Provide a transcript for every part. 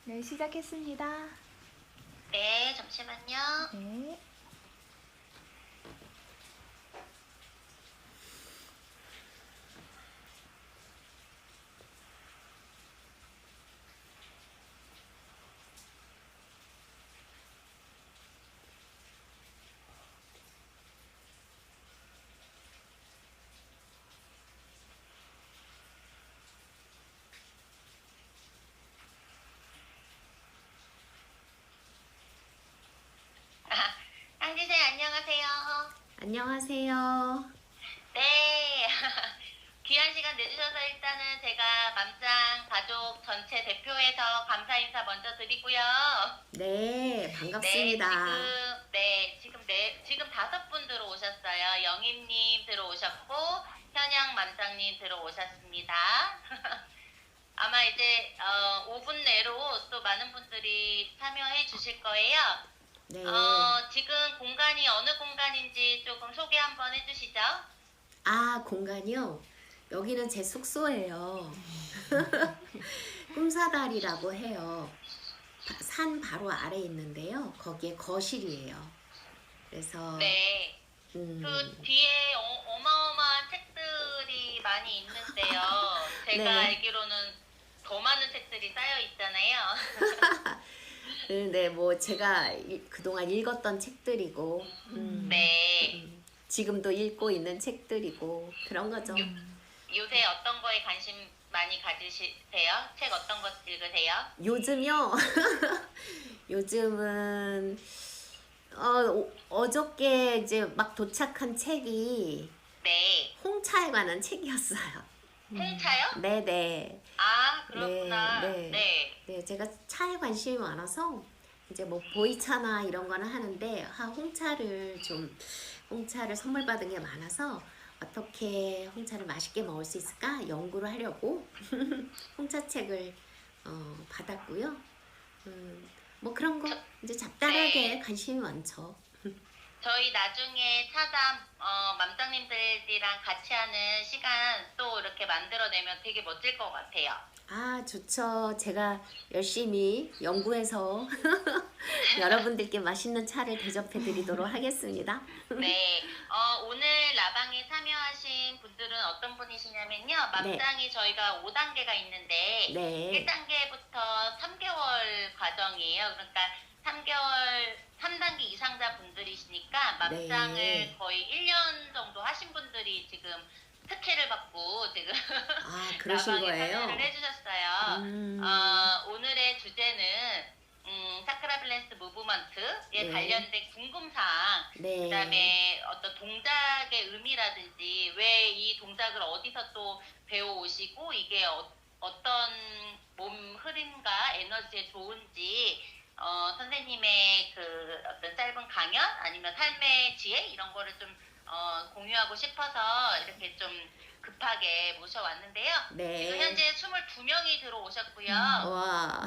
네, 시작했습니다. 네, 잠시만요. 네. 한지생 안녕하세요. 안녕하세요. 네, 귀한 시간 내주셔서 일단은 제가 맘짱 가족 전체 대표해서 감사 인사 먼저 드리고요. 네, 반갑습니다. 지금 5분 들어오셨어요. 영임님 들어오셨고, 현양 맘짱님 들어오셨습니다. 아마 이제 5분 내로 또 많은 분들이 참여해 주실 거예요. 네. 지금 공간이 어느 공간인지 조금 소개 한번 해주시죠. 아, 공간이요? 여기는 제 숙소예요. 꿈사다리라고 해요. 산 바로 아래에 있는데요. 거기에 거실이에요. 그래서 네. 그 뒤에 어마어마한 책들이 많이 있는데요. 제가 네. 알기로는 더 많은 책들이 쌓여 있잖아요. 네, 뭐 제가 그동안 읽었던 책들이고 네. 지금도 읽고 있는 책들이고 그런 거죠. 요새 어떤 거에 관심 많이 가지세요? 책 어떤 거 읽으세요? 요즘요? 요즘은 어저께 이제 막 도착한 책이 네. 홍차에 관한 책이었어요. 홍차요? 네네. 아, 그렇구나. 네. 네, 제가 차에 관심이 많아서 이제 뭐 보이차나 이런 거는 하는데 홍차를 선물 받은 게 많아서 어떻게 홍차를 맛있게 먹을 수 있을까 연구를 하려고 홍차책을 받았고요. 뭐 그런 거 이제 잡다하게 네. 관심이 많죠. 저희 나중에 차담 맘짱님들이랑 같이 하는 시간 또 이렇게 만들어내면 되게 멋질 것 같아요. 아, 좋죠. 제가 열심히 연구해서 여러분들께 맛있는 차를 대접해 드리도록 하겠습니다. 네, 오늘 라방에 참여하신 분들은 어떤 분이시냐면요. 네. 맘짱이 저희가 5단계가 있는데 네. 1단계부터 3개월 과정이에요. 그러니까 3개월, 3단계 이상자 분들이시니까 맘짱을 네. 거의 1년 정도 하신 분들이 지금 특혜를 받고 지금 아, 그러신 라방에 거예요? 참여를 해주셨어요. 오늘의 주제는 사크라 밸런스 무브먼트에 네. 관련된 궁금사항, 네. 그다음에 어떤 동작의 의미라든지 왜 이 동작을 어디서 또 배워오시고 이게 어떤 몸 흐름과 에너지에 좋은지 선생님의 그 어떤 짧은 강연 아니면 삶의 지혜 이런 거를 좀 공유하고 싶어서 이렇게 좀 급하게 모셔왔는데요. 네. 지금 현재 22명이 들어오셨고요. 와.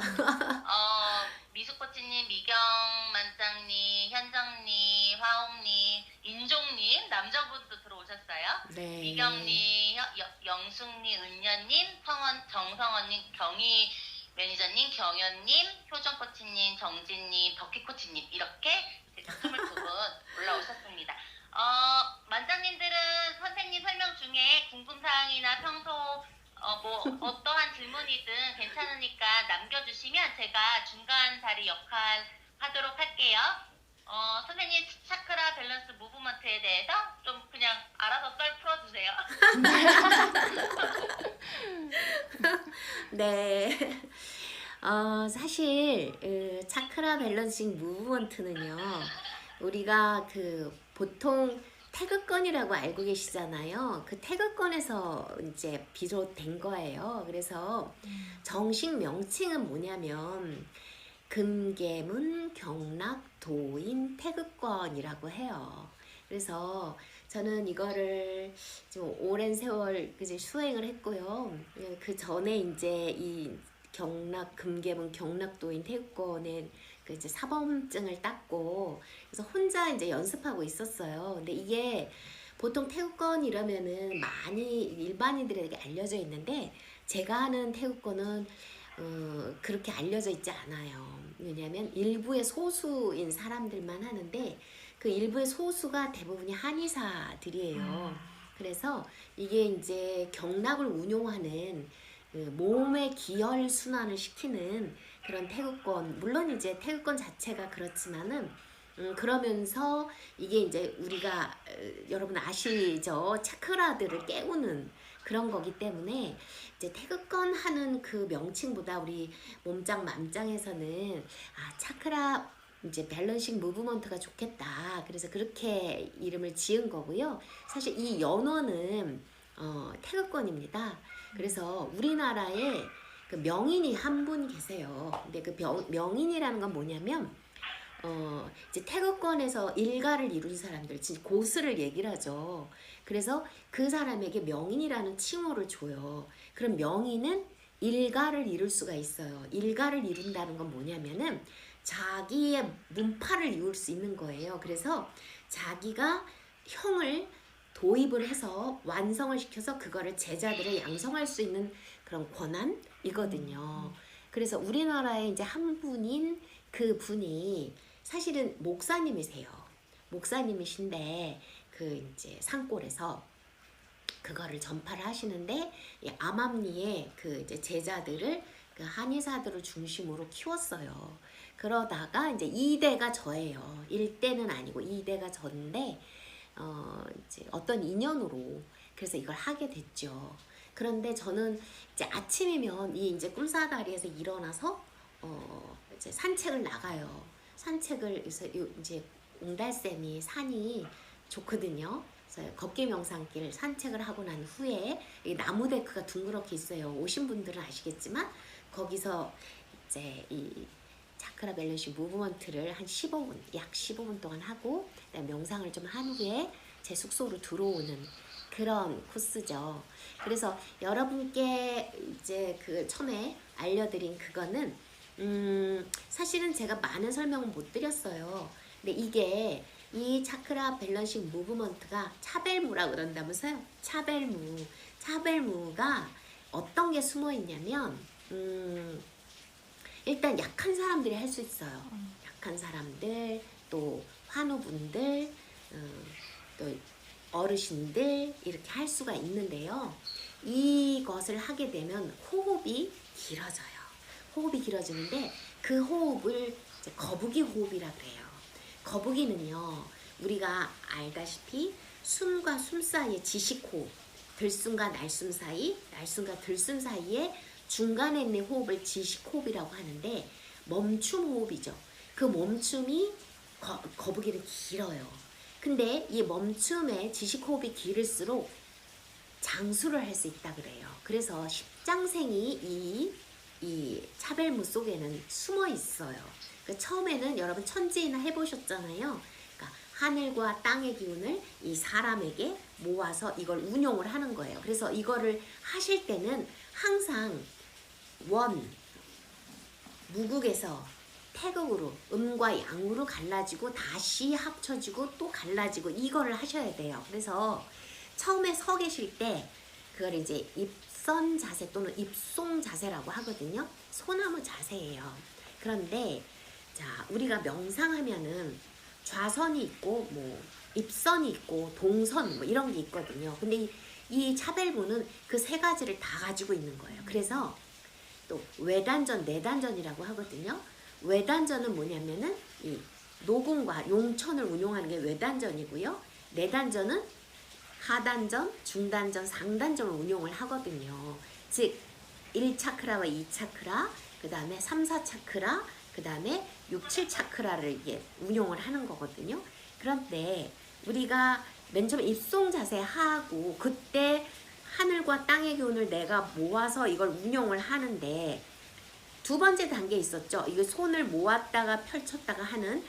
미숙코치님, 미경만장님, 현정님, 화홍님, 인종님, 남자분도 들어오셨어요. 네. 미경님, 영숙님, 은녀님, 정성원님, 경희 매니저님, 경연님, 효정코치님, 정진님, 덕희코치님 이렇게 22분 올라오셨습니다. 만장님들은 선생님 설명 중에 궁금사항이나 평소 뭐 어떠한 질문이든 괜찮으니까 남겨주시면 제가 중간 자리 역할 하도록 할게요. 선생님 차크라 밸런스 무브먼트에 대해서 좀 그냥 알아서 썰 풀어주세요. 네. 사실 차크라 밸런싱 무브먼트는요. 우리가 그 보통 태극권이라고 알고 계시잖아요. 그 태극권에서 이제 비롯된 거예요. 그래서 정식 명칭은 뭐냐면 금계문 경락 도인 태극권이라고 해요. 그래서 저는 이거를 좀 오랜 세월 이제 수행을 했고요. 그 전에 이제 이 금계문 경락도인 태극권의 그 이제 사범증을 땄고 그래서 혼자 이제 연습하고 있었어요. 근데 이게 보통 태극권 이러면은 많이 일반인들에게 알려져 있는데 제가 하는 태극권은 그렇게 알려져 있지 않아요. 왜냐하면 일부의 소수인 사람들만 하는데 그 일부의 소수가 대부분이 한의사들이에요. 그래서 이게 이제 경락을 운용하는 그 몸의 기혈 순환을 시키는 그런 태극권, 물론 이제 태극권 자체가 그렇지만은 그러면서 이게 이제 우리가 여러분 아시죠? 차크라들을 깨우는 그런 거기 때문에 이제 태극권 하는 그 명칭보다 우리 몸짱 맘짱에서는 차크라 이제 밸런싱 무브먼트가 좋겠다. 그래서 그렇게 이름을 지은 거고요. 사실 이 연원은 태극권입니다. 그래서 우리나라에 그 명인이 한 분 계세요. 근데 그 명인이라는 건 뭐냐면 이제 태극권에서 일가를 이룬 사람들, 진짜 고수를 얘기를 하죠. 그래서 그 사람에게 명인이라는 칭호를 줘요. 그럼 명인은 일가를 이룰 수가 있어요. 일가를 이룬다는 건 뭐냐면은 자기의 문파를 이룰 수 있는 거예요. 그래서 자기가 형을 도입을 해서 완성을 시켜서 그거를 제자들을 양성할 수 있는 그런 권한이거든요. 그래서 우리나라에 이제 한 분인 그 분이 사실은 목사님이세요. 목사님이신데 그 이제 산골에서 그거를 전파를 하시는데 이 암암리에 그 이제 제자들을 그 한의사들을 중심으로 키웠어요. 그러다가 이제 2대가 저예요. 1대는 아니고 2대가 저인데 이제 어떤 인연으로 그래서 이걸 하게 됐죠. 그런데 저는 이제 아침이면 이 이제 꿀사다리에서 일어나서 이제 산책을 나가요. 산책을 해서 이제 옹달샘이 산이 좋거든요. 그래서 걷기 명상길 산책을 하고 난 후에 이 나무 데크가 둥그렇게 있어요. 오신 분들은 아시겠지만 거기서 이제 이 차크라 밸런싱 무브먼트를 한 15분, 약 15분 동안 하고 명상을 좀 한 후에 제 숙소로 들어오는 그런 코스죠. 그래서 여러분께 이제 그 처음에 알려드린 그거는 사실은 제가 많은 설명을 못 드렸어요. 근데 이게 이 차크라 밸런싱 무브먼트가 차벨무라 그런다면서요? 차벨무가 어떤 게 숨어 있냐면 일단 약한 사람들이 할 수 있어요. 약한 사람들, 또 환우분들, 또 어르신들 이렇게 할 수가 있는데요. 이것을 하게 되면 호흡이 길어져요. 호흡이 길어지는데 그 호흡을 이제 거북이 호흡이라 그래요. 거북이는요, 우리가 알다시피 숨과 숨 사이에 지식호흡, 들숨과 날숨 사이, 날숨과 들숨 사이에 중간에 있는 호흡을 지식호흡이라고 하는데 멈춤 호흡이죠. 그 멈춤이 거북이는 길어요. 근데 이 멈춤에 지식호흡이 길을수록 장수를 할 수 있다 그래요. 그래서 십장생이 이 차벨무 속에는 숨어 있어요. 그러니까 처음에는 여러분 천지인화 해보셨잖아요. 그러니까 하늘과 땅의 기운을 이 사람에게 모아서 이걸 운용을 하는 거예요. 그래서 이거를 하실 때는 항상 무국에서 태극으로 음과 양으로 갈라지고 다시 합쳐지고 또 갈라지고 이거를 하셔야 돼요. 그래서 처음에 서 계실 때 그걸 이제 입선 자세 또는 입송 자세라고 하거든요. 소나무 자세예요. 그런데 자, 우리가 명상하면은 좌선이 있고 뭐 입선이 있고 동선 뭐 이런 게 있거든요. 근데 이 차벨무는 그 세 가지를 다 가지고 있는 거예요. 그래서 또 외단전, 내단전이라고 하거든요. 외단전은 뭐냐면은 이 노궁과 용천을 운용하는 게 외단전이고요. 내단전은 하단전, 중단전, 상단전을 운용을 하거든요. 즉 1차크라와 2차크라, 그 다음에 3, 4차크라, 그 다음에 6, 7차크라를 이게 운용을 하는 거거든요. 그런데 우리가 맨 처음에 입송 자세 하고 그때 하늘과 땅의 기운을 내가 모아서 이걸 운용을 하는데 두 번째 단계 있었죠. 이거 손을 모았다가 펼쳤다가 하는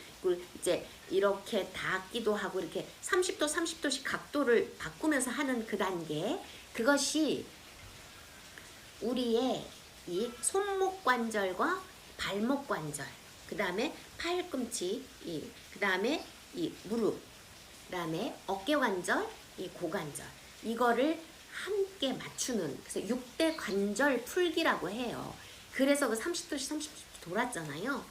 이제 이렇게 닿기도 하고 이렇게 30도 30도씩 각도를 바꾸면서 하는 그 단계, 그것이 우리의 이 손목 관절과 발목 관절, 그 다음에 팔꿈치, 그 다음에 이 무릎, 그 다음에 어깨 관절, 이 고관절, 이거를 함께 맞추는, 그래서 6대 관절 풀기라고 해요. 그래서 그 30도씩 30도 돌았잖아요.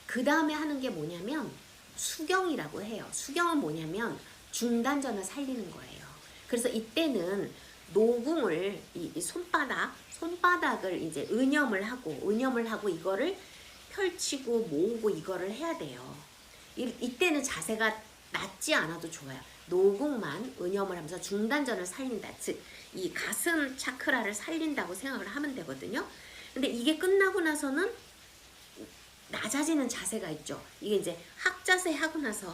그 다음에 하는 게 뭐냐면 수경이라고 해요. 수경은 뭐냐면 중단전을 살리는 거예요. 그래서 이때는 노궁을 이 손바닥을 이제 은염을 하고 이거를 펼치고 모으고 이거를 해야 돼요. 이때는 자세가 낮지 않아도 좋아요. 노궁만 은염을 하면서 중단전을 살린다. 즉, 이 가슴 차크라를 살린다고 생각을 하면 되거든요. 근데 이게 끝나고 나서는 낮아지는 자세가 있죠. 이게 이제 학자세 하고 나서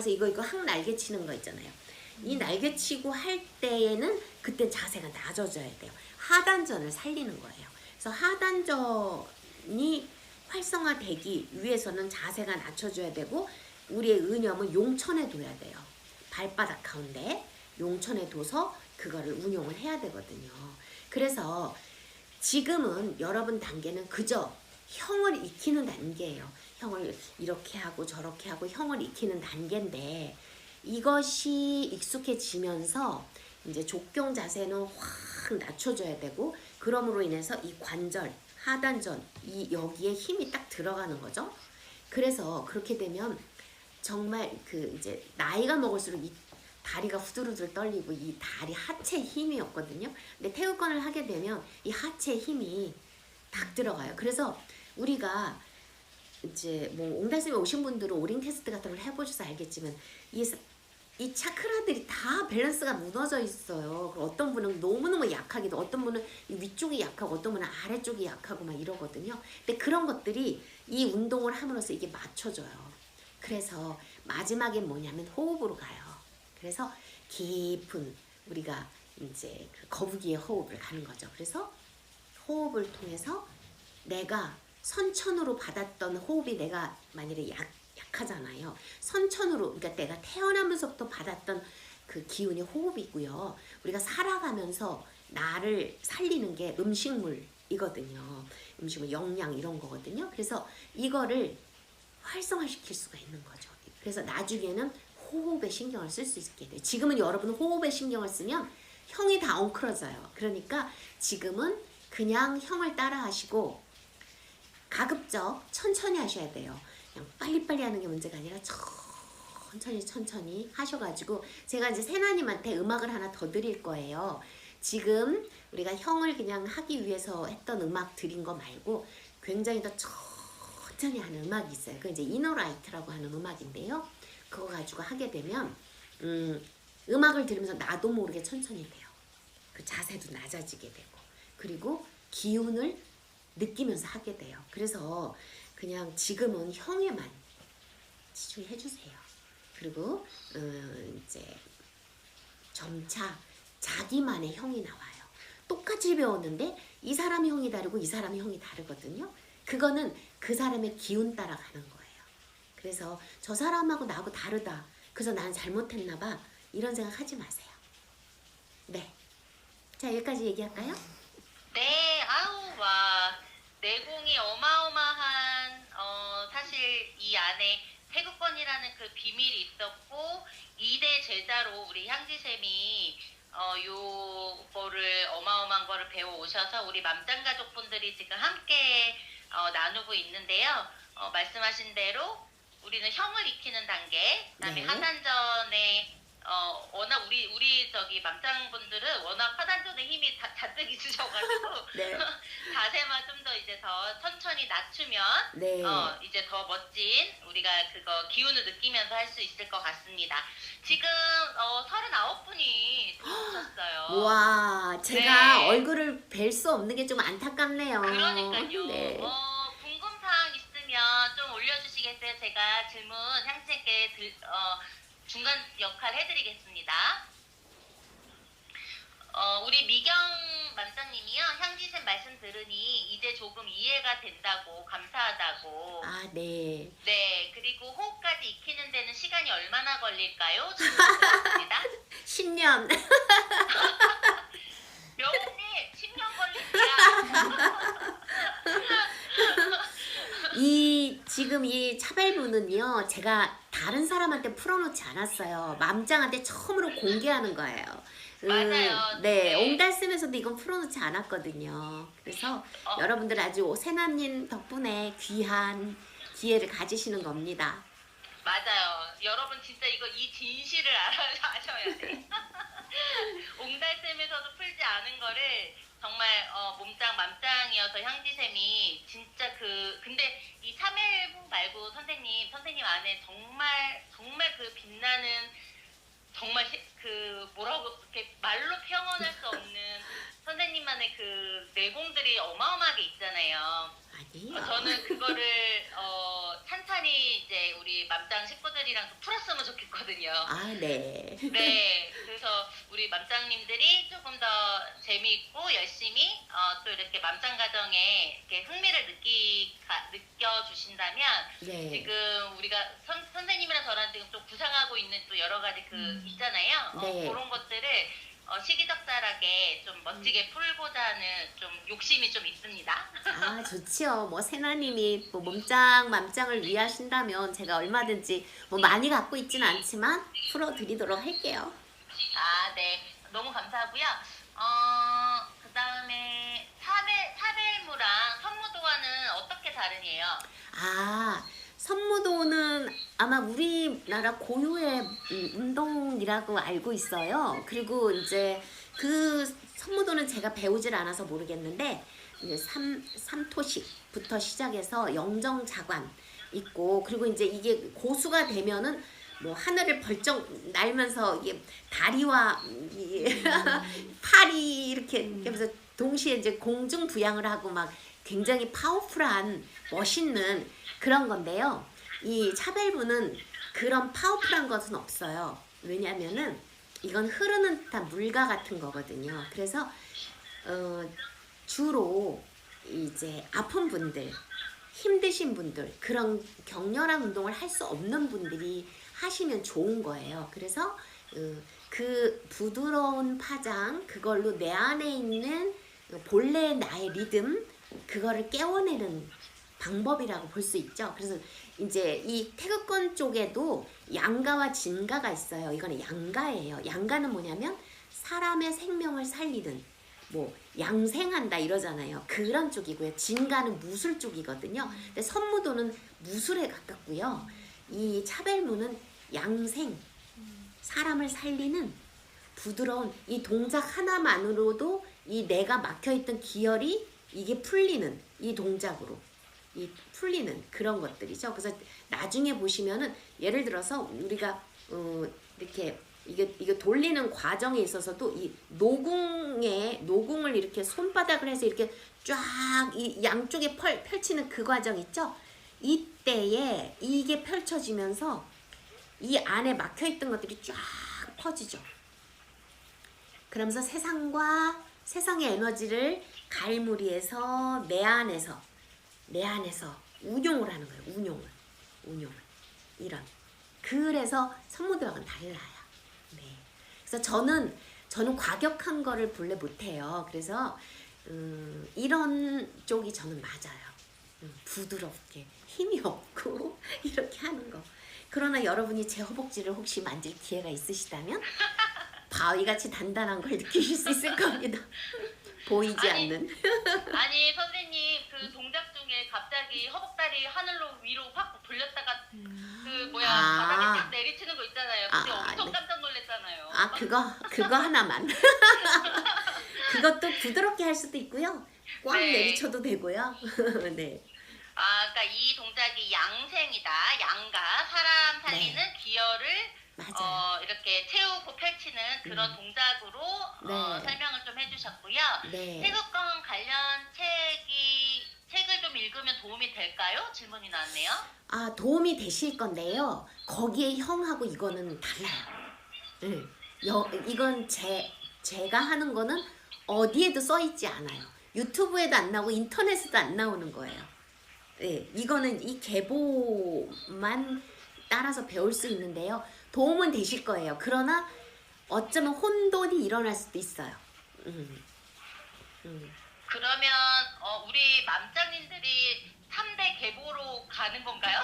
이거 항 날개 치는 거 있잖아요. 이 날개 치고 할 때에는 그때 자세가 낮아져야 돼요. 하단전을 살리는 거예요. 그래서 하단전이 활성화되기 위해서는 자세가 낮춰줘야 되고 우리의 은염은 용천에 둬야 돼요. 발바닥 가운데 용천에 둬서 그거를 운용을 해야 되거든요. 그래서 지금은 여러분 단계는 그저 형을 익히는 단계예요. 형을 이렇게 하고 저렇게 하고 형을 익히는 단계인데 이것이 익숙해지면서 이제 족경 자세는 확 낮춰줘야 되고 그럼으로 인해서 이 관절, 하단전, 이 여기에 힘이 딱 들어가는 거죠. 그래서 그렇게 되면 정말 그 이제 나이가 먹을수록 이 다리가 후들후들 떨리고 이 다리 하체 힘이 없거든요. 근데 태극권을 하게 되면 이 하체 힘이 딱 들어가요. 그래서 우리가 이제 뭐 옹달샘에 오신 분들은 오링 테스트 같은 걸 해보셔서 알겠지만 이 차크라들이 다 밸런스가 무너져 있어요. 어떤 분은 너무너무 약하기도, 어떤 분은 위쪽이 약하고, 어떤 분은 아래쪽이 약하고 막 이러거든요. 근데 그런 것들이 이 운동을 함으로써 이게 맞춰져요. 그래서 마지막엔 뭐냐면 호흡으로 가요. 그래서 깊은 우리가 이제 그 거북이의 호흡을 가는 거죠. 그래서 호흡을 통해서 내가 선천으로 받았던 호흡이 내가 만일에 약하잖아요. 선천으로, 그러니까 내가 태어나면서부터 받았던 그 기운이 호흡이고요. 우리가 살아가면서 나를 살리는 게 음식물이거든요. 음식물, 영양 이런 거거든요. 그래서 이거를 활성화시킬 수가 있는 거죠. 그래서 나중에는 호흡에 신경을 쓸 수 있게 돼요. 지금은 여러분 호흡에 신경을 쓰면 형이 다 엉클어져요. 그러니까 지금은 그냥 형을 따라 하시고 가급적 천천히 하셔야 돼요. 그냥 빨리빨리 하는 게 문제가 아니라 천천히 하셔가지고 제가 이제 세나님한테 음악을 하나 더 드릴 거예요. 지금 우리가 형을 그냥 하기 위해서 했던 음악 드린 거 말고 굉장히 더 천천히 하는 음악이 있어요. 그 이제 이너라이트라고 하는 음악인데요. 그거 가지고 하게 되면 음악을 들으면서 나도 모르게 천천히 돼요. 그 자세도 낮아지게 되고 그리고 기운을 느끼면서 하게 돼요. 그래서 그냥 지금은 형에만 집중해 주세요. 그리고 이제 점차 자기만의 형이 나와요. 똑같이 배웠는데 이 사람 형이 다르고 이 사람 형이 다르거든요. 그거는 그 사람의 기운 따라가는 거예요. 그래서 저 사람하고 나하고 다르다. 그래서 난 잘못했나 봐. 이런 생각 하지 마세요. 네. 자, 여기까지 얘기할까요? 네, 아우, 와. 내공이 어마어마한, 사실 이 안에 태극권이라는 그 비밀이 있었고, 2대 제자로 우리 향지쌤이, 요거를, 어마어마한 거를 배워오셔서 우리 맘짱 가족분들이 지금 함께, 나누고 있는데요. 말씀하신 대로 우리는 형을 익히는 단계, 그다음에 네. 하단전에 워낙 우리 저기 맘짱분들은 워낙 하단전에 힘이 잔뜩 있으셔가지고 네. 자세만 좀 더 이제 더 천천히 낮추면 네. 이제 더 멋진 우리가 그거 기운을 느끼면서 할 수 있을 것 같습니다. 지금 39분이 들어오셨어요. 와, 제가 네. 얼굴을 뵐 수 없는 게 좀 안타깝네요. 그러니까요. 네. 궁금사항 있으면 좀 올려주시겠어요? 제가 질문 향생께 중간 역할 해드리겠습니다. 우리 미경 맘짱님이요. 향지쌤 말씀 들으니 이제 조금 이해가 된다고, 감사하다고. 아, 네. 네, 그리고 호흡까지 익히는 데는 시간이 얼마나 걸릴까요? 질문 드렸습니다. 10년. 명호님, 10년 걸립니다. 지금 이 차발부는요, 제가 다른 사람한테 풀어놓지 않았어요. 맘짱한테 처음으로 공개하는 거예요. 맞아요. 네, 네. 옹달샘에서도 이건 풀어놓지 않았거든요. 그래서 어, 여러분들 아주 세나님 덕분에 귀한 기회를 가지시는 겁니다. 맞아요. 여러분 진짜 이거 이 진실을 아셔야 돼. 옹달샘에서도 풀지 않은 거를 정말 몸짱 맘짱이어서 향지샘이 진짜 근데 이 참외부 말고 선생님 안에 정말 정말 그 빛나는 정말 그 뭐라고 이렇게 말로 표현할 수 없는 선생님만의 그 내공들이 어마어마하게 있잖아요. 아니요. 저는 그거를 찬찬히 이제 우리 맘짱 식구들이랑 좀 풀었으면 좋겠거든요. 아, 네. 네, 그래서 우리 맘짱님들이 조금 더 재미있고 열심히 또 이렇게 맘짱 가정에 이렇게 흥미를 느껴주신다면 네. 지금 우리가 선생님이랑 저랑 지금 좀 구상하고 있는 또 여러 가지 있잖아요. 네. 그런 것들을 시기적절하게 좀 멋지게 풀고자 하는 좀 욕심이 좀 있습니다. 아, 좋지요. 뭐 세나님이 뭐 몸짱 맘짱을 위하신다면 제가 얼마든지 뭐 많이 갖고 있지는 않지만 풀어드리도록 할게요. 아, 네. 너무 감사하고요. 그 다음에 사벨무랑 선무도와는 어떻게 다르니에요? 아, 선무도는 아마 우리나라 고유의 운동이라고 알고 있어요. 그리고 이제 그 선무도는 제가 배우질 않아서 모르겠는데 이제 삼토식부터 시작해서 영정자관 있고, 그리고 이제 이게 고수가 되면은 뭐 하늘을 벌쩍 날면서 이게 다리와 팔이 이렇게 하면서 동시에 이제 공중 부양을 하고 막 굉장히 파워풀한 멋있는 그런 건데요. 이 차별부는 그런 파워풀한 것은 없어요. 왜냐하면은 이건 흐르는 듯한 물과 같은 거거든요. 그래서 주로 이제 아픈 분들, 힘드신 분들, 그런 격렬한 운동을 할 수 없는 분들이 하시면 좋은 거예요. 그래서 그 부드러운 파장, 그걸로 내 안에 있는 본래 나의 리듬, 그거를 깨워내는 방법이라고 볼 수 있죠. 그래서 이제 이 태극권 쪽에도 양가와 진가가 있어요. 이거는 양가예요. 양가는 뭐냐면 사람의 생명을 살리는, 뭐 양생한다 이러잖아요. 그런 쪽이고요. 진가는 무술 쪽이거든요. 근데 선무도는 무술에 가깝고요. 이 차별무는 양생, 사람을 살리는 부드러운 이 동작 하나만으로도 이 내가 막혀있던 기혈이 이게 풀리는, 이 동작으로 이 풀리는 그런 것들이죠. 그래서 나중에 보시면은 예를 들어서 우리가 이렇게 이게 돌리는 과정에 있어서도 이 노궁을 이렇게 손바닥을 해서 이렇게 쫙 이 양쪽에 펼치는 그 과정 있죠. 이때에 이게 펼쳐지면서 이 안에 막혀있던 것들이 쫙 퍼지죠. 그러면서 세상의 에너지를 갈무리해서 내 안에서 운용을 하는 거예요. 운용을 이런. 그래서 선무도와는 달라요. 네. 그래서 저는 과격한 거를 본래 못해요. 그래서 이런 쪽이 저는 맞아요. 부드럽게 힘이 없고 이렇게 하는 거. 그러나 여러분이 제 허벅지를 혹시 만질 기회가 있으시다면 바위같이 단단한 걸 느끼실 수 있을 겁니다. 보이지 않는. 아니 선생님 그 동작 중에 갑자기 허벅다리 하늘로 위로 확 돌렸다가 그 뭐야 바닥에 딱 내리치는 거 있잖아요. 그때 엄청 네. 깜짝 놀랐잖아요. 아, 그거 하나만. 그것도 부드럽게 할 수도 있고요. 꽉 네. 내리쳐도 되고요. 네. 아, 그러니까 이 동작이 양생이다. 양가 사람 살리는 기혈을 맞아요. 이렇게 채우고 펼치는 그런 동작으로 네. 설명을 좀 해주셨고요. 네. 태극권 관련 책을 좀 읽으면 도움이 될까요? 질문이 나왔네요. 아, 도움이 되실 건데요. 거기에 형하고 이거는 달라요. 네. 이건 제가 하는 거는 어디에도 써 있지 않아요. 유튜브에도 안 나오고 인터넷에도 안 나오는 거예요. 네, 이거는 이 계보만 따라서 배울 수 있는데요. 도움은 되실 거예요. 그러나 어쩌면 혼돈이 일어날 수도 있어요. 그러면 우리 맘짱님들이 3대 계보로 가는 건가요?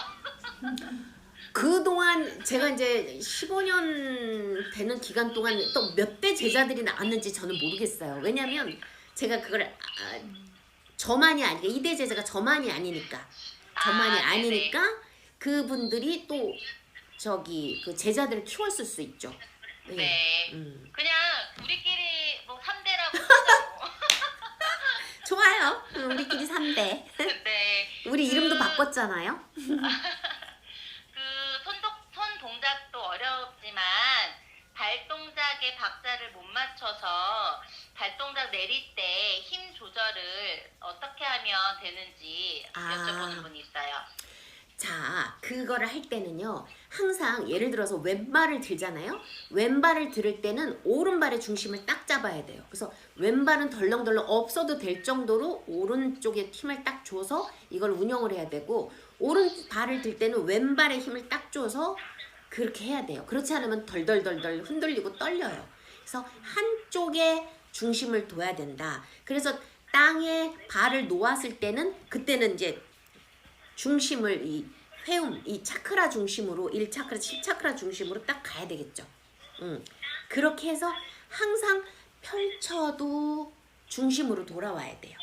그동안 제가 이제 15년 되는 기간 동안 또 몇 대 제자들이 나왔는지 저는 모르겠어요. 왜냐면 제가 그걸 저만이 아니니까 이대 제자가 저만이 아니니까 저만이 아, 네네. 아니니까 그분들이 또 저기 그 제자들을 키웠을 수 있죠. 예. 네. 음. 그냥 우리끼리 뭐 3대라고 하자고. 좋아요. 우리끼리 3대. 네. 우리 이름도 그- 바꿨잖아요. 그 손 동작도 어렵지만 발 동작의 박자를 못 맞춰서 발 동작 내릴 때 힘 조절을 어떻게 하면 되는지 여쭤보는 분이 있어요. 자, 그거를 할 때는요. 항상 예를 들어서 왼발을 들잖아요. 왼발을 들을 때는 오른발의 중심을 딱 잡아야 돼요. 그래서 왼발은 덜렁덜렁 없어도 될 정도로 오른쪽에 힘을 딱 줘서 이걸 운영을 해야 되고 오른발을 들 때는 왼발에 힘을 딱 줘서 그렇게 해야 돼요. 그렇지 않으면 덜덜덜덜 흔들리고 떨려요. 그래서 한쪽에 중심을 둬야 된다. 그래서 땅에 발을 놓았을 때는 그때는 이제 중심을 이 회음, 이 차크라 중심으로 1차크라, 10차크라 중심으로 딱 가야 되겠죠. 그렇게 해서 항상 펼쳐도 중심으로 돌아와야 돼요.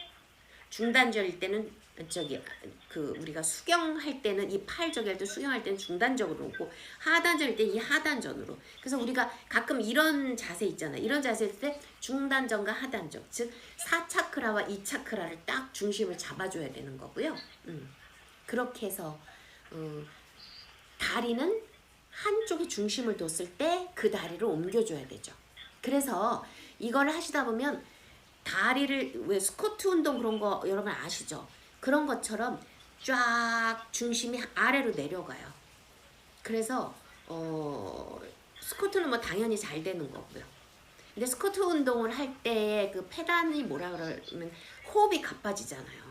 중단절일 때는 저기 그 우리가 수경할 때는 이 팔 저기 할 때 수경할 때는 중단적으로 오고 하단절일 때 이 하단전으로. 그래서 우리가 가끔 이런 자세 있잖아요. 이런 자세일 때 중단전과 하단전, 즉 4차크라와 2차크라를 딱 중심을 잡아줘야 되는 거고요. 그렇게 해서 다리는 한쪽에 중심을 뒀을 때 그 다리를 옮겨줘야 되죠. 그래서 이걸 하시다 보면 다리를 왜 스쿼트 운동 그런 거 여러분 아시죠? 그런 것처럼 쫙 중심이 아래로 내려가요. 그래서 스쿼트는 뭐 당연히 잘 되는 거고요. 근데 스쿼트 운동을 할 때 그 페단이 뭐라 그러면 호흡이 가빠지잖아요.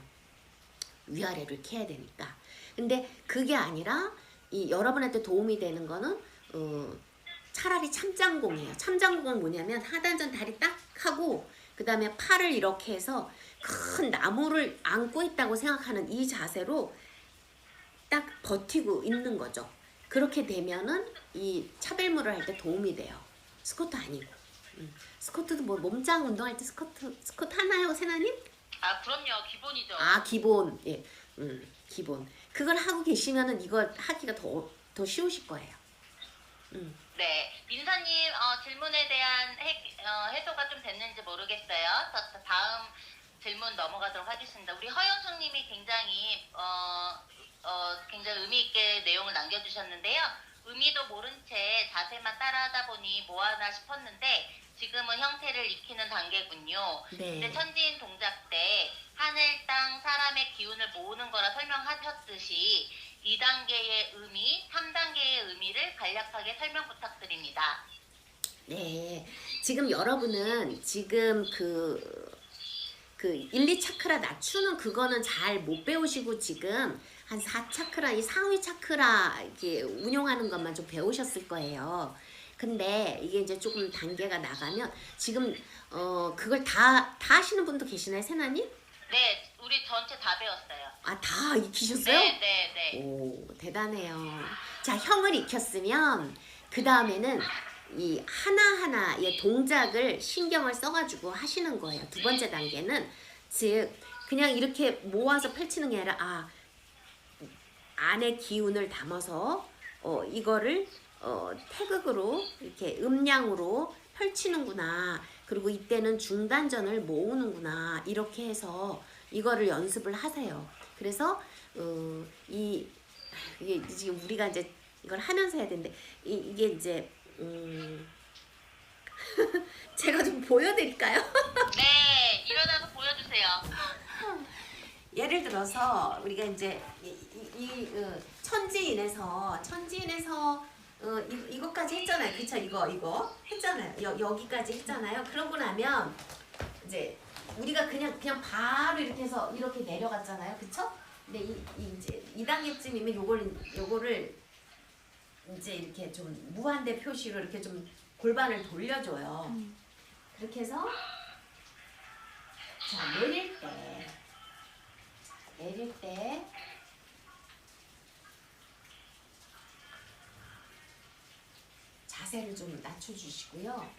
위아래로 이렇게 해야 되니까. 근데 그게 아니라 이 여러분한테 도움이 되는 거는 차라리 참장공이에요. 참장공은 뭐냐면 하단전 다리 딱 하고 그 다음에 팔을 이렇게 해서 큰 나무를 안고 있다고 생각하는 이 자세로 딱 버티고 있는 거죠. 그렇게 되면은 이 차별물을 할 때 도움이 돼요. 스쿼트 아니고. 스쿼트도 뭐 몸짱 운동할 때 스쿼트 하나요, 세나님? 아, 그럼요. 기본이죠. 아, 기본. 예. 기본. 그걸 하고 계시면은 이걸 하기가 더 쉬우실 거예요. 네. 민서님, 질문에 대한 해소가 좀 됐는지 모르겠어요. 다음 질문 넘어가도록 하겠습니다. 우리 허영숙님이 굉장히 의미 있게 내용을 남겨주셨는데요. 의미도 모른 채 자세만 따라하다 보니 뭐하나 싶었는데 지금은 형태를 익히는 단계군요. 네. 근데 천지인 동작 때 하늘, 땅, 사람의 기운을 모으는 거라 설명하셨듯이 2단계의 의미, 3단계의 의미를 간략하게 설명 부탁드립니다. 네. 지금 여러분은 지금 그 1, 2차크라 낮추는 그거는 잘 못 배우시고 지금 한 4차크라, 이 상위 차크라 이렇게 운용하는 것만 좀 배우셨을 거예요. 근데 이게 이제 조금 단계가 나가면 지금 그걸 다 하시는 분도 계시나요, 세나님? 네, 우리 전체 다 배웠어요. 아, 다 익히셨어요? 네, 네, 네. 오, 대단해요. 자, 형을 익혔으면 그 다음에는 이 하나하나의 동작을 신경을 써가지고 하시는 거예요. 두 번째 단계는 즉 그냥 이렇게 모아서 펼치는 게 아니라 안에 기운을 담아서 이거를 태극으로 이렇게 음량으로 펼치는구나. 그리고 이때는 중단전을 모으는구나. 이렇게 해서 이거를 연습을 하세요. 그래서 이게 지금 우리가 이제 이걸 하면서 해야 되는데 이게 이제 제가 좀 보여드릴까요? 네, 일어나서 보여주세요. 예를 들어서 우리가 이제 천지인에서 이거까지 했잖아요. 그쵸? 이거 했잖아요. 여기까지 했잖아요. 그러고 나면 이제 우리가 그냥 바로 이렇게 해서 이렇게 내려갔잖아요. 그쵸? 근데 이제 2단계쯤이면 요거를 이제 이렇게 좀 무한대 표시로 이렇게 좀 골반을 돌려줘요. 그렇게 해서 자, 내릴 때 자세를 좀 낮춰주시고요.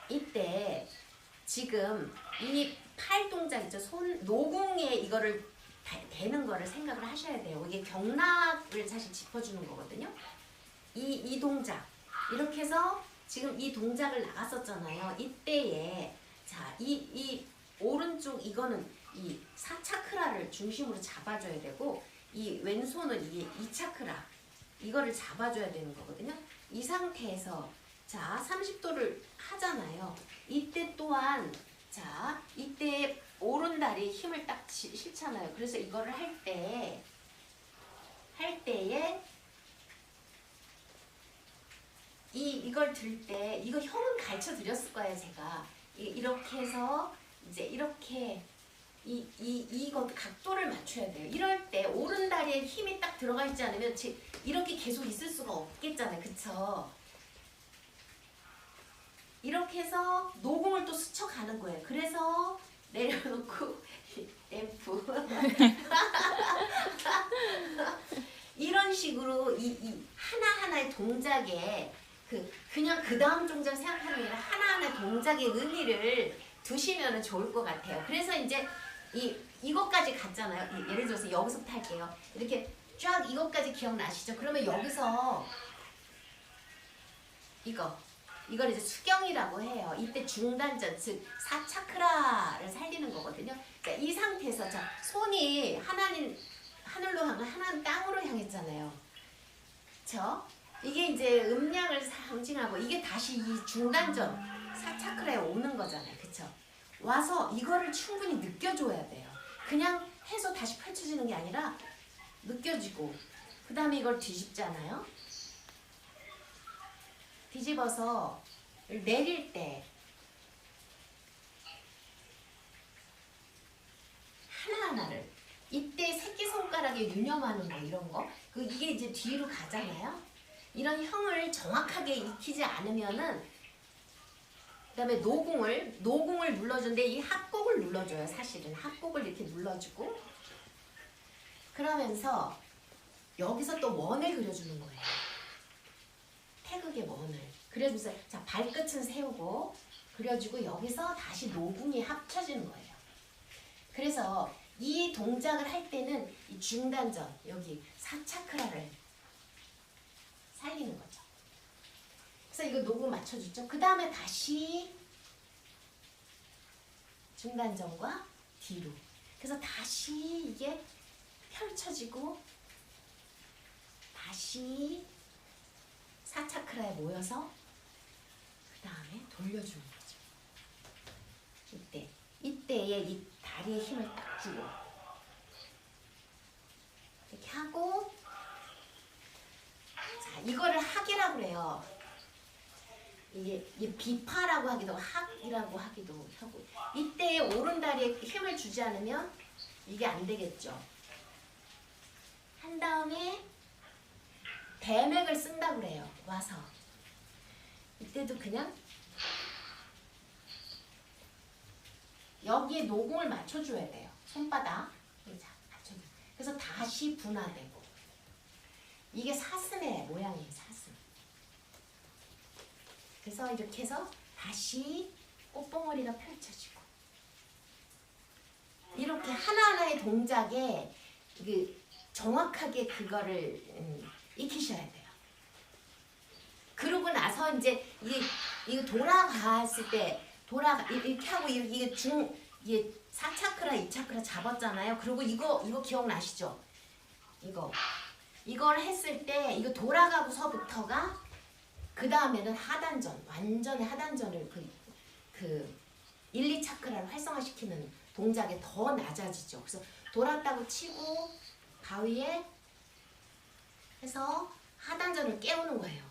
이때 지금 이 팔 동작 있죠? 손 노궁에 이거를 대는 거를 생각을 하셔야 돼요. 이게 경락을 사실 짚어주는 거거든요. 이 동작 이렇게 해서 지금 이 동작을 나갔었잖아요. 이때에 자, 이 오른쪽 이거는 이 사차크라를 중심으로 잡아줘야 되고 이 왼손은 이게 이 차크라 이거를 잡아줘야 되는 거거든요. 이 상태에서 자 30도를 하잖아요. 이때 또한 자 이때 오른다리에 힘을 딱 실잖아요. 그래서 이거를 할 때에 이걸 들 때 이거 형은 가르쳐 드렸을 거예요. 제가 이렇게 해서 이제 이렇게 이거 각도를 맞춰야 돼요. 이럴 때 오른 다리에 힘이 딱 들어가 있지 않으면 이렇게 계속 있을 수가 없겠잖아요. 그쵸? 이렇게 해서 노공을 또 스쳐가는 거예요. 그래서 내려놓고 램프 이런 식으로 이 하나하나의 동작에 그냥 그 다음 동작 생각하는 게 아니라 하나하나의 동작의 의미를 두시면 좋을 것 같아요. 그래서 이제 이것까지 갔잖아요. 예를 들어서 여기서부터 할게요. 이렇게 쫙 이것까지 기억나시죠? 그러면 여기서 이걸 이제 수경이라고 해요. 이때 중단전, 즉 사차크라를 살리는 거거든요. 자, 이 상태에서 자 손이 하나는 하늘로 향하고 하나는 땅으로 향했잖아요. 그쵸? 이게 이제 음량을 상징하고 이게 다시 이 중단전 사차크라에 오는 거잖아요. 그쵸? 와서 이거를 충분히 느껴줘야 돼요. 그냥 해서 다시 펼쳐지는 게 아니라 느껴지고 그 다음에 이걸 뒤집잖아요. 뒤집어서 내릴 때 하나하나를 이때 새끼손가락에 유념하는 거 이런 거 이게 이제 뒤로 가잖아요. 이런 형을 정확하게 익히지 않으면은 그다음에 노공을 눌러주는데 이 합곡을 눌러줘요. 사실은 합곡을 이렇게 눌러주고 그러면서 여기서 또 원을 그려주는 거예요. 태극의 원을 그려주면서 자 발끝은 세우고 그려주고 여기서 다시 노궁이 합쳐지는 거예요. 그래서 이 동작을 할 때는 이 중단전 여기 사차크라를 살리는 거죠. 그래서 이거 노궁 맞춰주죠. 그 다음에 다시 중단전과 뒤로 그래서 다시 이게 펼쳐지고 다시 사차크라에 모여서 그 다음에 돌려주는 거죠. 이때에 이 다리에 힘을 딱 주고 이렇게 하고 자 이거를 학이라고 그래요. 이게 비파라고 하기도 하고 학이라고 하기도 하고 이때에 오른 다리에 힘을 주지 않으면 이게 안 되겠죠. 한 다음에 대맥을 쓴다고 그래요. 와서 이때도 그냥 여기에 노공을 맞춰줘야 돼요. 손바닥 맞춰줘. 그래서 다시 분화되고 이게 사슴의 모양이에요. 사슴. 그래서 이렇게 해서 다시 꽃봉오리가 펼쳐지고 이렇게 하나하나의 동작에 정확하게 그거를 익히셔야 돼요. 그러고 나서 이제 이게 돌아갔을 때 이렇게 하고 이게 이게 4차크라, 2차크라 잡았잖아요. 그리고 이거 기억나시죠? 이걸 했을 때 이거 돌아가고서부터가 그 다음에는 하단전, 완전히 하단전을 그 1, 2차크라를 활성화시키는 동작에 더 낮아지죠. 그래서 돌았다고 치고 가위에 해서 하단전을 깨우는 거예요.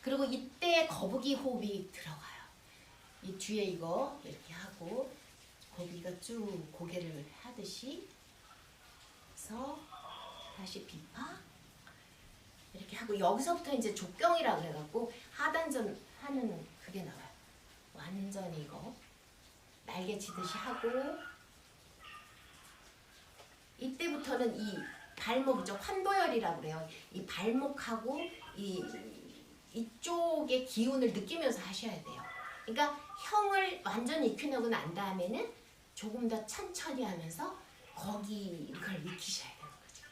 그리고 이때 거북이 호흡이 들어가요. 이 뒤에 이거 이렇게 하고 거북이가 쭉 고개를 하듯이 해서 다시 비파 이렇게 하고 여기서부터 이제 족경이라고 해갖고 하단전 하는 그게 나와요. 완전히 이거 날개 치듯이 하고 이때부터는 이 발목 이죠 환도열이라고 그래요. 이 발목하고 이쪽의 기운을 느끼면서 하셔야 돼요. 그러니까 형을 완전히 익히고 난 다음에는 조금 더 천천히 하면서 거기 이걸 익히셔야 되는 거죠.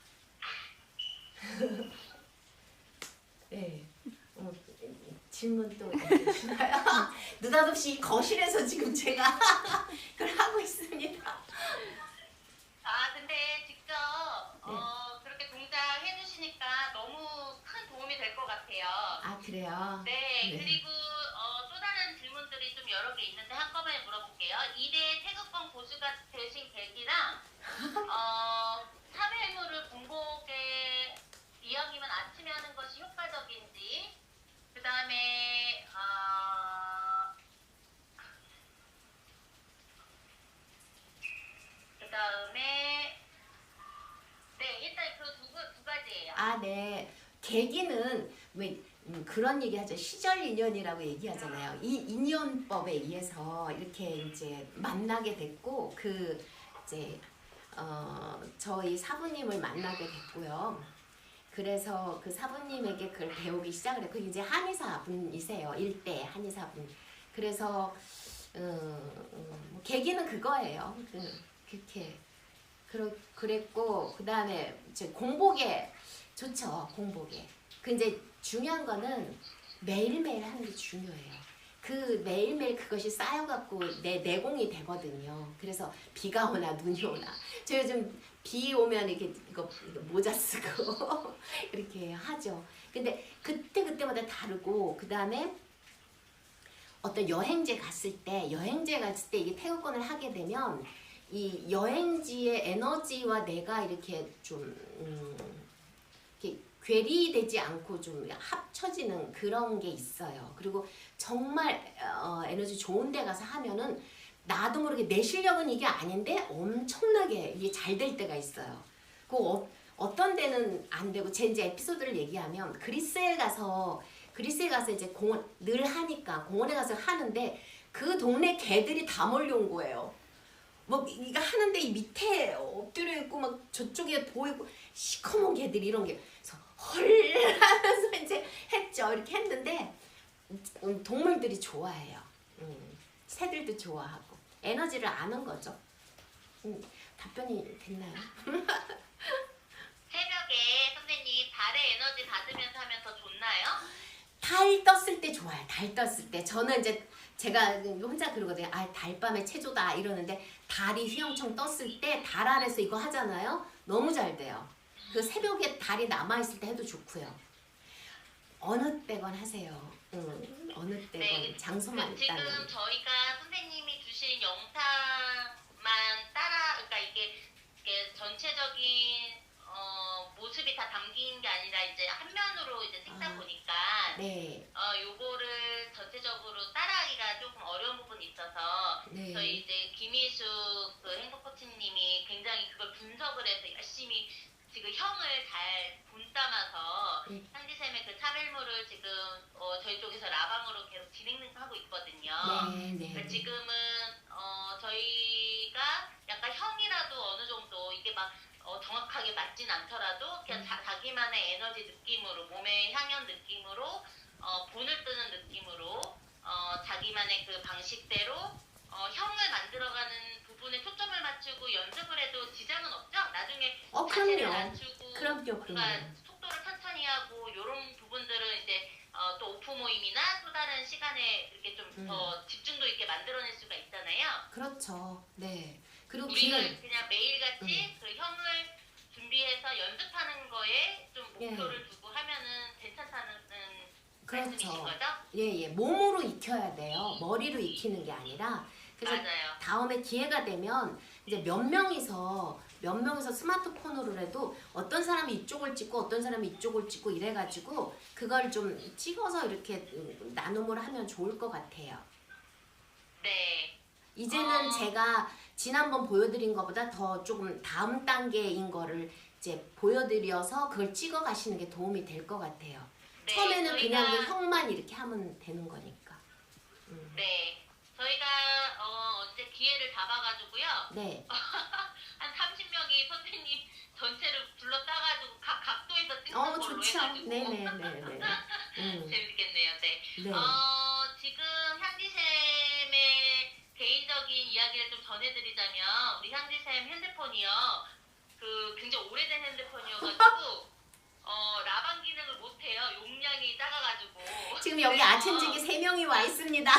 네. 질문 또 있으시나요? 느닷없이 거실에서 지금 제가 그걸 하고 있습니다. 아, 근데 직접 그렇게 동작 해주시니까 너무 큰 도움이 될 것 같아요. 아 그래요? 네, 네. 그리고 또 다른 질문들이 좀 여러 개 있는데 한꺼번에 물어볼게요. 2대 태극권 고수가 되신 계기랑 3일무를 공복에 이왕이면 아침에 하는 것이 효과적인지, 그 다음에 네, 일단 그 두 가지예요. 아 네. 계기는 왜 그런 얘기 하죠. 시절 인연이라고 얘기하잖아요. 이 인연법에 의해서 이렇게 이제 만나게 됐고 이제 저희 사부님을 만나게 됐고요. 그래서 그 사부님에게 그걸 배우기 시작을 했고 이제 한의사 분이세요. 일대 한의사 분. 그래서 계기는 그거예요. 그렇게 그랬고 그 다음에 이제 공복에 좋죠. 공복에. 그 이제 중요한 거는 매일매일 하는 게 중요해요. 그 매일매일 그것이 쌓여갖고 내 내공이 되거든요. 그래서 비가 오나 눈이 오나 저 요즘 비 오면 이렇게 이거 모자 쓰고 이렇게 하죠. 근데 그때마다 다르고 그 다음에 어떤 여행지 갔을 때 이게 태극권을 하게 되면 이 여행지의 에너지와 내가 이렇게 좀 이렇게 괴리되지 않고 좀 합쳐지는 그런 게 있어요. 그리고 정말 에너지 좋은 데 가서 하면은 나도 모르게 내 실력은 이게 아닌데 엄청나게 이게 잘 될 때가 있어요. 어떤 데는 안 되고 제 이제 에피소드를 얘기하면 그리스에 가서 이제 공원 늘 하니까 공원에 가서 하는데 그 동네 개들이 다 몰려온 거예요. 뭐 이거 하는데 이 밑에 엎드려 있고 막 저쪽에 보이고 시커먼 개들이 이런 게 그래서 헐 하면서 이제 했죠. 이렇게 했는데 동물들이 좋아해요. 새들도 좋아하고 에너지를 아는 거죠. 답변이 됐나요? 새벽에 선생님 달의 에너지 받으면서 하면 더 좋나요? 달 떴을 때 좋아요. 달 떴을 때 저는 이제 제가 혼자 그러거든요. 아 달밤의 체조다 이러는데 달이 휘영청 떴을 때 달 아래서 이거 하잖아요. 너무 잘 돼요. 그 새벽에 달이 남아있을 때 해도 좋고요. 어느 때건 하세요. 어느 때건 네, 장소만 지금 있다면. 저희가 선생님이 주신 영상만 그러니까 이게 전체적인 모습이 다 담긴 게 아니라 이제 한 면으로 이제 찍다 보니까 네. 요거를 전체적으로 따라하기가 조금 어려운 부분이 있어서 네. 저희 이제 김희수 그 행복 코치님이 굉장히 그걸 분석을 해서 열심히 지금 형을 잘 본담아서 현지쌤의 그 차별물을 지금 저희 쪽에서 라방으로 계속 진행하고 있거든요. 네. 그러니까 지금은 저희가 약간 형이라도 어느 정도 이게 막 정확하게 맞진 않더라도 그냥 자기만의 에너지 느낌으로 몸의 향연 느낌으로 본을 뜨는 느낌으로 자기만의 그 방식대로 형을 만들어가는 부분에 초점을 맞추고 연습을 해도 지장은 없죠? 나중에 자세를 낮추고 뭔가 속도를 천천히 하고 이런 부분들은 이제 또 오프 모임이나 또 다른 시간에 이렇게 좀 더 집중도 있게 만들어낼 수가 있잖아요. 그렇죠. 네. 그리고 우리는 그냥 매일같이 그 형을 준비해서 연습하는 거에 좀 목표를 두고 하면은 괜찮다는 말씀이신 거죠? 예. 몸으로 익혀야 돼요. 머리로 익히는 게 아니라. 그래서 맞아요. 다음에 기회가 되면 이제 몇 명이서 스마트폰으로 해도 어떤 사람이 이쪽을 찍고 어떤 사람이 이쪽을 찍고 이래가지고 그걸 좀 찍어서 이렇게 나눔을 하면 좋을 것 같아요. 네. 이제는 제가 지난번 보여드린 것보다 더 조금 다음 단계인 거를 이제 보여드려서 그걸 찍어 가시는 게 도움이 될 것 같아요. 네, 처음에는 그냥 형만 이렇게 하면 되는 거니까. 네. 저희가 언제 기회를 잡아가지고요. 네. 한 30명이 선생님 전체를 불러 따가지고 각 각도에서 찍는 걸로 좋죠. 해가지고 네네네네. 재밌겠네요. 네. 네. 지금 향지쌤의 개인적인 이야기를 좀 전해드리자면 우리 향지쌤 핸드폰이요. 그 굉장히 오래된 핸드폰이어가지고 라방 기능을 못해요. 용량이 작아가지고. 지금 여기 그래서 아침직이 3명이 와 있습니다.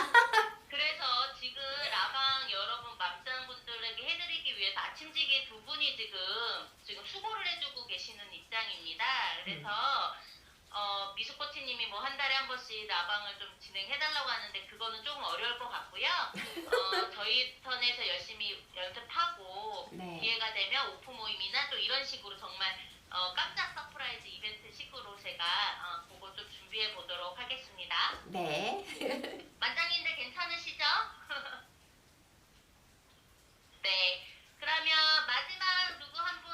그래서 지금 라방 여러분 맘짱분들에게 해드리기 위해서 아침지기 두 분이 지금 수고를 해주고 계시는 입장입니다. 그래서 미숙코치님이 뭐 한 달에 한 번씩 라방을 좀 진행해달라고 하는데 그거는 조금 어려울 것 같고요. 저희 턴에서 열심히 연습하고 네. 기회가 되면 오프 모임이나 또 이런 식으로 정말 깜짝 서프라이즈 이벤트 식으로 제가 그거 좀 준비해 보도록 하겠습니다. 네. 만장님들 괜찮으시죠? 네. 그러면 마지막 누구 한 분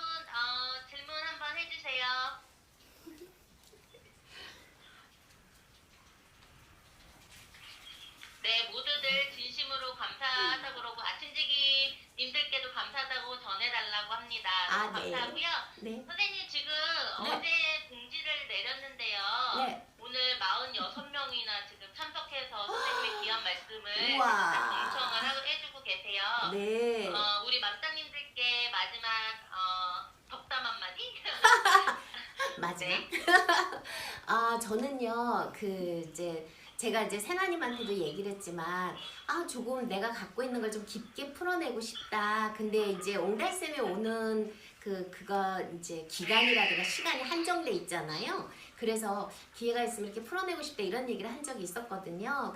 질문 한번 해주세요. 네, 모두들 진심으로 감사하다고 그러고 아침지기 님들께도 감사하다고 전해달라고 합니다. 너무 네. 감사하고요. 네. 선생님 지금 네. 어제 공지를 내렸는데요. 네. 오늘 46명이나 지금 참석해서 선생님의 귀한 말씀을 우와. 경청을 해주고 계세요. 네. 우리 맘짱님들께 마지막 덕담 한마디? 마지막. 네. 저는요, 제가 이제 세나님한테도 얘기를 했지만, 조금 내가 갖고 있는 걸 좀 깊게 풀어내고 싶다. 근데 이제 옹달샘에 오는 그거 이제 기간이라든가 시간이 한정돼 있잖아요. 그래서 기회가 있으면 이렇게 풀어내고 싶다 이런 얘기를 한 적이 있었거든요.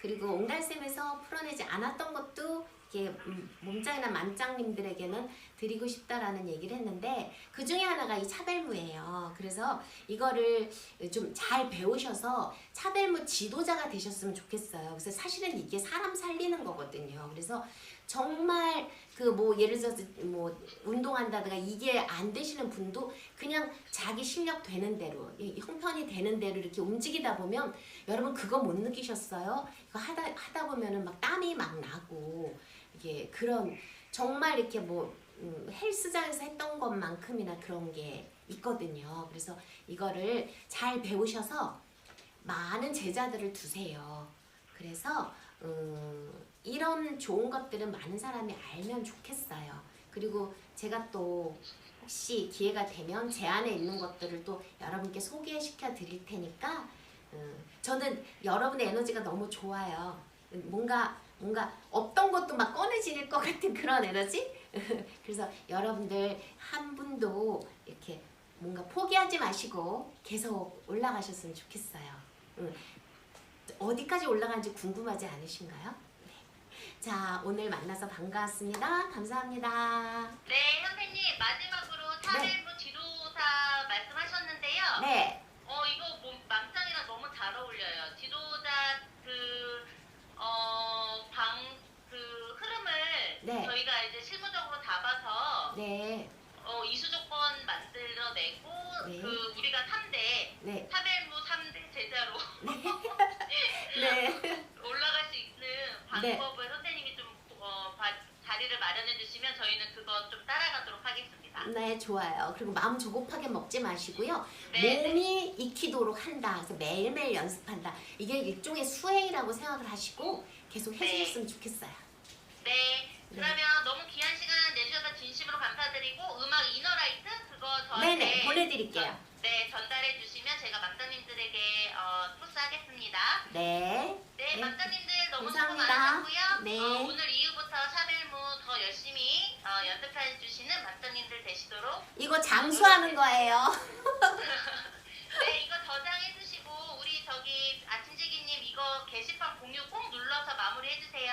그리고 옹달샘에서 풀어내지 않았던 것도 이렇게 몸짱이나 맘짱님들에게는 드리고 싶다라는 얘기를 했는데 그 중에 하나가 이 차별무예요. 그래서 이거를 좀 잘 배우셔서 차별무 지도자가 되셨으면 좋겠어요. 그래서 사실은 이게 사람 살리는 거거든요. 그래서 정말 예를 들어서 운동한다든가 이게 안 되시는 분도 그냥 자기 실력 되는 대로 형편이 되는 대로 이렇게 움직이다 보면 여러분 그거 못 느끼셨어요? 이거 하다 보면은 막 땀이 막 나고 이게 그런 정말 이렇게 헬스장에서 했던 것만큼이나 그런 게 있거든요. 그래서 이거를 잘 배우셔서 많은 제자들을 두세요. 그래서 이런 좋은 것들은 많은 사람이 알면 좋겠어요. 그리고 제가 또 혹시 기회가 되면 제 안에 있는 것들을 또 여러분께 소개시켜 드릴 테니까 저는 여러분의 에너지가 너무 좋아요. 뭔가 없던 것도 막 꺼내질 것 같은 그런 에너지? 그래서 여러분들 한 분도 이렇게 뭔가 포기하지 마시고 계속 올라가셨으면 좋겠어요. 어디까지 올라가는지 궁금하지 않으신가요? 네. 자, 오늘 만나서 반가웠습니다. 감사합니다. 네, 선생님 마지막으로 차별무 지도사 말씀하셨는데요. 네. 이거 맘짱이랑 너무 잘 어울려요. 지도자 흐름을 네. 저희가 이제 실무적으로 잡아서 네. 이수조건 만들어내고 네. 우리가 3대 네. 차별무 3대 제자로 네. 올라갈 수 있는 방법을 선생님이 좀 자리를 마련해 주시면 저희는 그거 좀 따라가도록 하겠습니다. 네, 좋아요. 그리고 마음 조급하게 먹지 마시고요. 네. 몸이 익히도록 한다. 그래서 매일매일 연습한다. 이게 일종의 수행이라고 생각을 하시고 계속 해주셨으면 좋겠어요. 네. 그러면 너무 귀한 시간 내주셔서 진심으로 감사드리고 음악 이너라이트 그거 저한테 네네, 보내드릴게요. 네, 전달해 주시면 제가 맘짱님들에게 토스하겠습니다. 네. 네, 맘짱님들 너무 수고 감사합니다. 많으셨고요. 네. 오늘 이후부터 샤벨무 더 열심히 연습해 주시는 맘짱님들 되시도록 이거 장수하는 거예요. 네, 이거 저장해 주시고 우리 아침지기님 이거 게시판 공유 꼭 눌러서 마무리해 주세요.